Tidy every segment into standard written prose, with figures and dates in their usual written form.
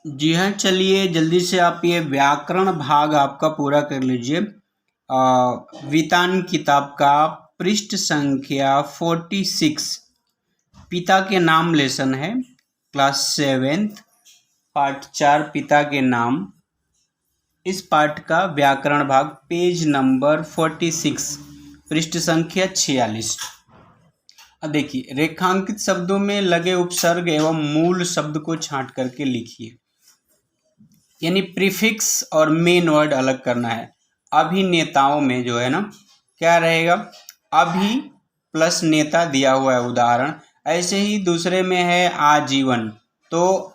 जी हाँ, चलिए जल्दी से आप ये व्याकरण भाग आपका पूरा कर लीजिए। वितान किताब का पृष्ठ संख्या 46 पिता के नाम लेसन है, क्लास 7 पार्ट 4 पिता के नाम। इस पाठ का व्याकरण भाग पेज नंबर 46 पृष्ठ संख्या 46। अब देखिए, रेखांकित शब्दों में लगे उपसर्ग एवं मूल शब्द को छांट करके लिखिए, यानी प्रीफिक्स और मेन वर्ड अलग करना है। अभिनेताओं में जो है ना, क्या रहेगा, अभि प्लस नेता दिया हुआ है उदाहरण। ऐसे ही दूसरे में है आजीवन, तो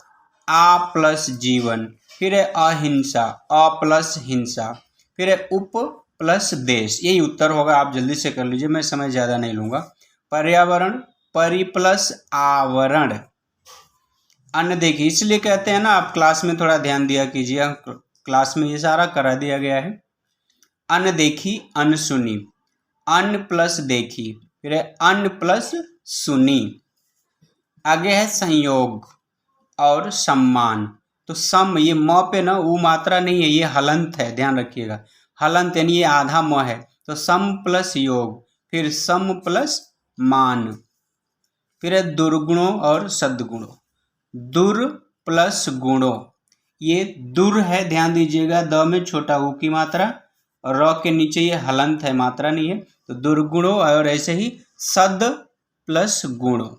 आ प्लस जीवन। फिर है अहिंसा, अ प्लस हिंसा। फिर है उप प्लस देश, यही उत्तर होगा। आप जल्दी से कर लीजिए, मैं समय ज़्यादा नहीं लूँगा। पर्यावरण, परि प्लस आवरण। अन्न देखिए, इसलिए कहते हैं ना, आप क्लास में थोड़ा ध्यान दिया कीजिए, क्लास में ये सारा करा दिया गया है। अन्न देखी, अन्न सुनी, अन्न प्लस देखी, फिर है अन्न प्लस सुनी। आगे है संयोग और सम्मान। तो सम, ये म पे ना ऊ मात्रा नहीं है, ये हलंत है, ध्यान रखिएगा। हलंत यानी ये आधा म है, तो सम प्लस योग, फिर सम प्लस मान। फिर है दुर्गुणों और सद्गुणों। दुर प्लस गुणों, ये दुर है, ध्यान दीजिएगा, द में छोटा ऊ की मात्रा, और र के नीचे ये हलंत है, मात्रा नहीं है, तो दुर्गुणों। और ऐसे ही सद प्लस गुणों।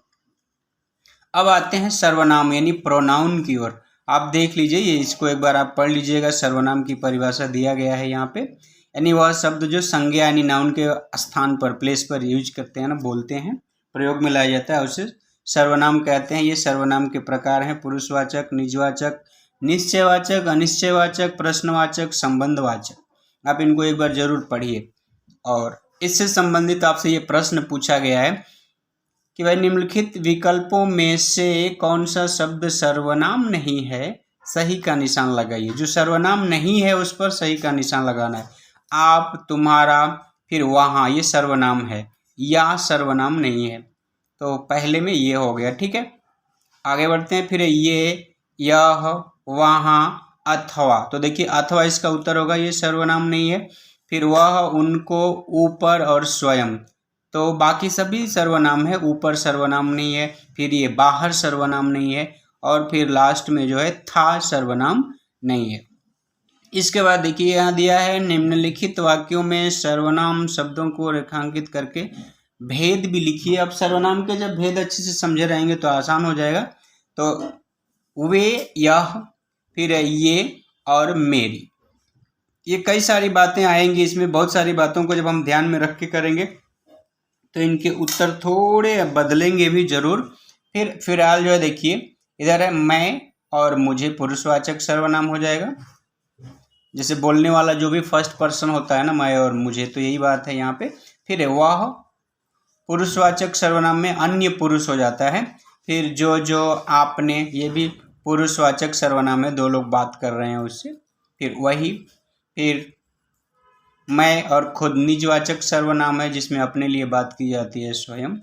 अब आते हैं सर्वनाम यानी प्रोनाउन की ओर। आप देख लीजिए, ये इसको एक बार आप पढ़ लीजिएगा। सर्वनाम की परिभाषा दिया गया है यहाँ पे, यानी वह शब्द जो संज्ञा यानी नाउन के स्थान पर, प्लेस पर यूज करते हैं ना, बोलते हैं, प्रयोग में लाया जाता है, उसे सर्वनाम कहते हैं। ये सर्वनाम के प्रकार हैं: पुरुषवाचक, निजवाचक, निश्चयवाचक, अनिश्चयवाचक, प्रश्नवाचक, संबंधवाचक। आप इनको एक बार जरूर पढ़िए। और इससे संबंधित आपसे ये प्रश्न पूछा गया है कि भाई निम्नलिखित विकल्पों में से कौन सा शब्द सर्वनाम नहीं है, सही का निशान लगाइए। जो सर्वनाम नहीं है उस पर सही का निशान लगाना है। आप, तुम्हारा, फिर वहाँ, ये सर्वनाम है, या सर्वनाम नहीं है, तो पहले में ये हो गया, ठीक है। आगे बढ़ते हैं। फिर ये, यह, वहाँ, अथवा, तो देखिए अथवा इसका उत्तर होगा, ये सर्वनाम नहीं है। फिर वह, उनको, ऊपर और स्वयं, तो बाकी सभी सर्वनाम है, ऊपर सर्वनाम नहीं है। फिर ये बाहर सर्वनाम नहीं है, और फिर लास्ट में जो है था सर्वनाम नहीं है। इसके बाद देखिए यहाँ दिया है, निम्नलिखित वाक्यों में सर्वनाम शब्दों को रेखांकित करके भेद भी लिखिए। अब सर्वनाम के जब भेद अच्छे से समझे रहेंगे तो आसान हो जाएगा। तो वे, यह, फिर ये और मेरी, ये कई सारी बातें आएंगी इसमें। बहुत सारी बातों को जब हम ध्यान में रख के करेंगे तो इनके उत्तर थोड़े बदलेंगे भी जरूर। फिर फिलहाल जो है देखिए, इधर है मैं और मुझे, पुरुषवाचक सर्वनाम हो जाएगा। जैसे बोलने वाला जो भी फर्स्ट पर्सन होता है ना, मैं और मुझे, तो यही बात है यहाँ पे। फिर है वह, पुरुषवाचक सर्वनाम में अन्य पुरुष हो जाता है। फिर जो आपने, ये भी पुरुषवाचक सर्वनाम है, दो लोग बात कर रहे हैं उससे। फिर वही, फिर मैं और खुद निजवाचक सर्वनाम है, जिसमें अपने लिए बात की जाती है, स्वयं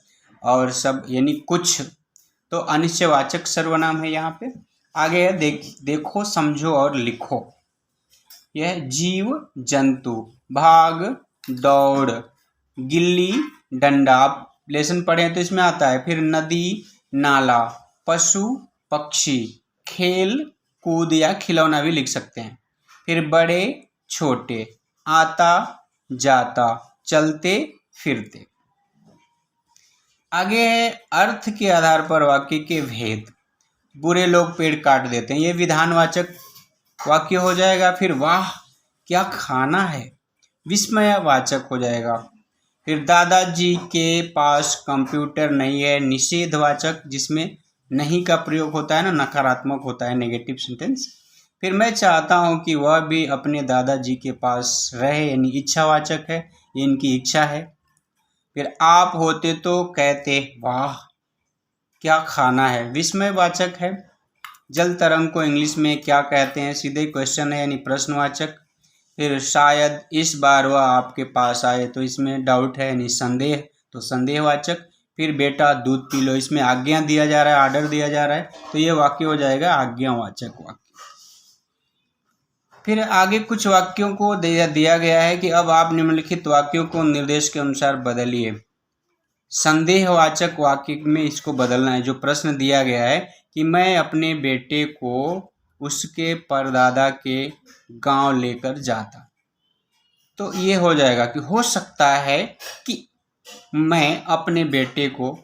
और सब यानी कुछ, तो अनिश्चयवाचक सर्वनाम है यहाँ पे। आगे है देखो, समझो और लिखो। यह जीव जंतु, भाग दौड़, गिल्ली डंडा, आप लेसन पढ़े हैं तो इसमें आता है। फिर नदी नाला, पशु पक्षी, खेल कूद या खिलौना भी लिख सकते हैं। फिर बड़े छोटे, आता जाता, चलते फिरते। आगे है अर्थ के आधार पर वाक्य के भेद। बुरे लोग पेड़ काट देते हैं, ये विधानवाचक वाक्य हो जाएगा। फिर वाह क्या खाना है, विस्मयवाचक हो जाएगा। फिर दादाजी के पास कंप्यूटर नहीं है, निषेधवाचक, जिसमें नहीं का प्रयोग होता है ना, नकारात्मक होता है, नेगेटिव सेंटेंस। फिर मैं चाहता हूँ कि वह भी अपने दादाजी के पास रहे, यानी इच्छावाचक है, ये इनकी इच्छा है। फिर आप होते तो कहते वाह क्या खाना है, विस्मयवाचक है। जल तरंग को इंग्लिश में क्या कहते हैं, सीधे क्वेश्चन है, यानी प्रश्नवाचक। फिर शायद इस बार वह आपके पास आए, तो इसमें डाउट है, यानी संदेह, तो संदेहवाचक। फिर बेटा दूध पी लो, इसमें आज्ञा दिया जा रहा है, आर्डर दिया जा रहा है, तो ये वाक्य हो जाएगा आज्ञावाचक वाक्य। फिर आगे कुछ वाक्यों को दिया गया है कि अब आप निम्नलिखित वाक्यों को निर्देश के अनुसार बदलिए। संदेहवाचक वाक्य में इसको बदलना है। जो प्रश्न दिया गया है कि मैं अपने बेटे को उसके परदादा के गांव लेकर जाता, तो ये हो जाएगा कि हो सकता है कि मैं अपने बेटे को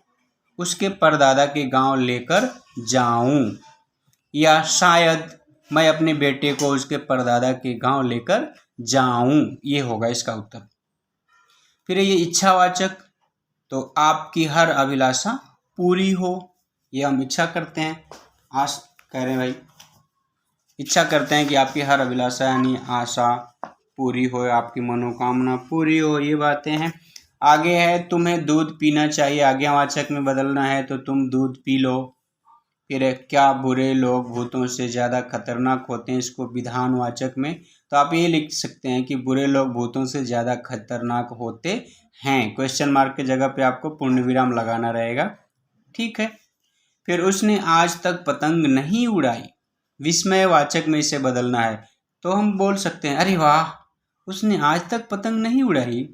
उसके परदादा के गांव लेकर जाऊं, या शायद मैं अपने बेटे को उसके परदादा के गांव लेकर जाऊं, ये होगा इसका उत्तर। फिर ये इच्छावाचक, तो आपकी हर अभिलाषा पूरी हो, ये हम इच्छा करते हैं, आश कह रहे हैं भाई, इच्छा करते हैं कि आपकी हर अभिलाषा यानी आशा पूरी हो, आपकी मनोकामना पूरी हो, ये बातें हैं। आगे है तुम्हें दूध पीना चाहिए, आज्ञावाचक में बदलना है तो तुम दूध पी लो। फिर क्या बुरे लोग भूतों से ज़्यादा खतरनाक होते हैं, इसको विधानवाचक में तो आप ये लिख सकते हैं कि बुरे लोग भूतों से ज़्यादा खतरनाक होते हैं, क्वेश्चन मार्क के जगह पे आपको पूर्ण विराम लगाना रहेगा, ठीक है। फिर उसने आज तक पतंग नहीं उड़ाई, विस्मयवाचक में इसे बदलना है तो हम बोल सकते हैं अरे वाह उसने आज तक पतंग नहीं उड़ाई।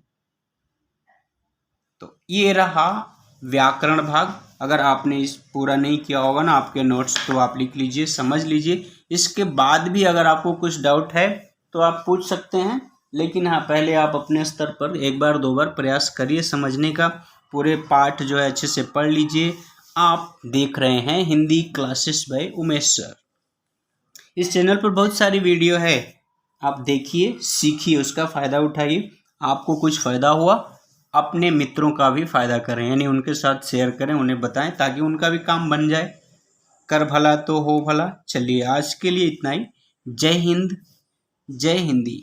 तो ये रहा व्याकरण भाग। अगर आपने इस पूरा नहीं किया होगा ना आपके नोट्स, तो आप लिख लीजिए, समझ लीजिए। इसके बाद भी अगर आपको कुछ डाउट है तो आप पूछ सकते हैं, लेकिन हाँ पहले आप अपने स्तर पर एक बार दो बार प्रयास करिए समझने का। पूरे पाठ जो है अच्छे से पढ़ लीजिए। आप देख रहे हैं Hindi classes bye Umesh sir. इस चैनल पर बहुत सारी वीडियो है, आप देखिए, सीखिए, उसका फ़ायदा उठाइए। आपको कुछ फ़ायदा हुआ, अपने मित्रों का भी फ़ायदा करें, यानी उनके साथ शेयर करें, उन्हें बताएं ताकि उनका भी काम बन जाए। कर भला तो हो भला। चलिए आज के लिए इतना ही। जय हिंद, जय हिंदी।